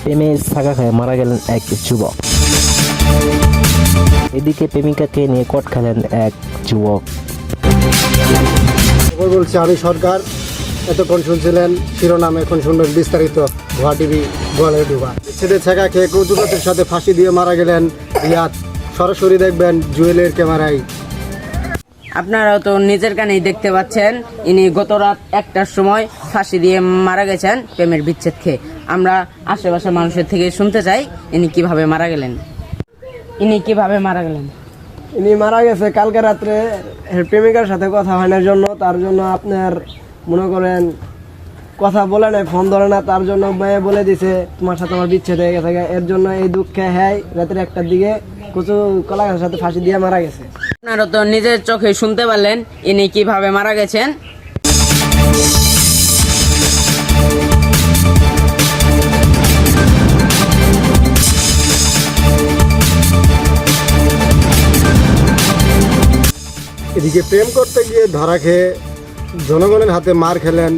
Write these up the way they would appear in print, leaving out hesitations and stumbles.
প্রেমে ছাগা খায় মারা গেলেন এক যুবক। এদিকে প্রেমিকাকে নিয়ে কট খেলেন এক যুবক। বলছি আমি সরকার। এতক্ষণ শুনছিলেন শিরোনাম, এখন শুনবেন বিস্তারিত। ভুয়া টিভি গোয়ালে ডুবা। ছেলে ছাগা খেয়ে কৌতুকতার সাথে ফাঁসি দিয়ে মারা গেলেন রিয়াদ। সরাসরি দেখবেন জুয়েলের ক্যামেরায়। আপনারাও তো নিজের কানেই দেখতে পাচ্ছেন, ইনি গত রাত 1টার সময় ফাঁসি দিয়ে মারা গেছেন প্রেমের বিচ্ছেদ খেয়ে। আমরা আশেপাশের মানুষের থেকে শুনতে চাই ইনি কিভাবে মারা গেলেন। ইনি মারা গেছে কালকে রাত্রে প্রেমিকার সাথে কথা হয় না জন্য, তার জন্য আপনার মনে করেন কথা বলে নাই, ফোন ধরে না, তার জন্য মেয়ে বলে দিছে তোমার সাথে আমার বিচ্ছেদ হয়ে গেছে। এর জন্য এই দুঃখে হ্যাঁ রাত্রে 1টার দিকে কচু কলা গাছের সাথে ফাঁসি দিয়ে মারা গেছে। আপনারা তো নিজের চোখে শুনতে পারলেন ইনি কিভাবে মারা গেছেন। এদিকে প্রেম করতে গিয়ে ধরা খেয়ে জনগণের হাতে মার খেলেন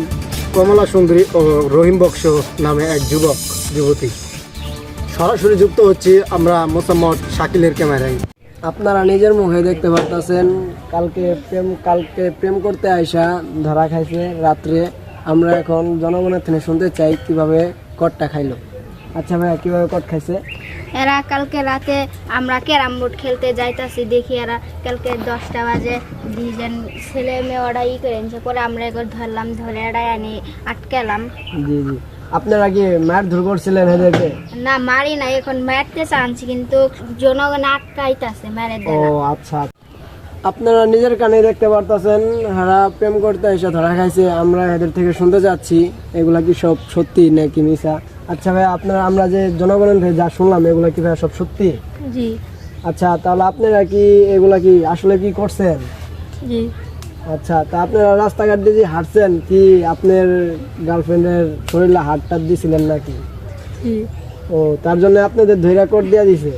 কমলা সুন্দরী ও রহিম বক্স নামে এক যুবতী। সরাসরি যুক্ত হচ্ছি আমরা মোসাম্মদ শাকিলের ক্যামেরায়। আপনারা নিজের মুখে দেখতে পারতেছেন কালকে প্রেম করতে আইসা ধরা খাইছে রাত্রে। আমরা এখন জনগণের থেকে শুনতে চাই কিভাবে কটটা খাইলো। আচ্ছা ভাইয়া, কিভাবে কট খাইছে? এরা কালকে রাতে আমরা ক্যারাম বোর্ড খেলতে যাইতাছি, দেখি এরা কালকে 10টা বাজে দুইজন ছেলে মেয়ে ওরা করে এনেছে। পরে আমরা এগুলো ধরলাম, ধরে এরা আনি আটকালাম। জি জি, আপনারা কি মার ধর করছিলেন এদেরকে? না মারি না, এখন মারতে চাচ্ছি কিন্তু জনগণ আটকাইতাছে মেরে ও দেয়। আচ্ছা, আপনারা নিজের কানে দেখতে পারতেছেন এরা প্রেম করতে এসে ধরা খাইছে। আমরা এদের থেকে শুনতে চাচ্ছি এগুলা কি সব সত্যি নাকি মিছা। আচ্ছা ভাই, আপনারা আমরা যে জনগণের থেকে যা শুনলাম এগুলা কি ভাই সব সত্যি? জি আচ্ছা, তাহলে আপনারা কি এগুলা কি আসলে কি করছেন? জি। আচ্ছা, তা আপনারা রাস্তাঘাট দিয়ে যে হাঁটছেন কি আপনার গার্লফ্রেন্ডের শরীরে হাতটা দিয়েছিলেন নাকি? জি। ও, তার জন্য আপনাদের ধৈর্য কোট দিয়ে দিছে?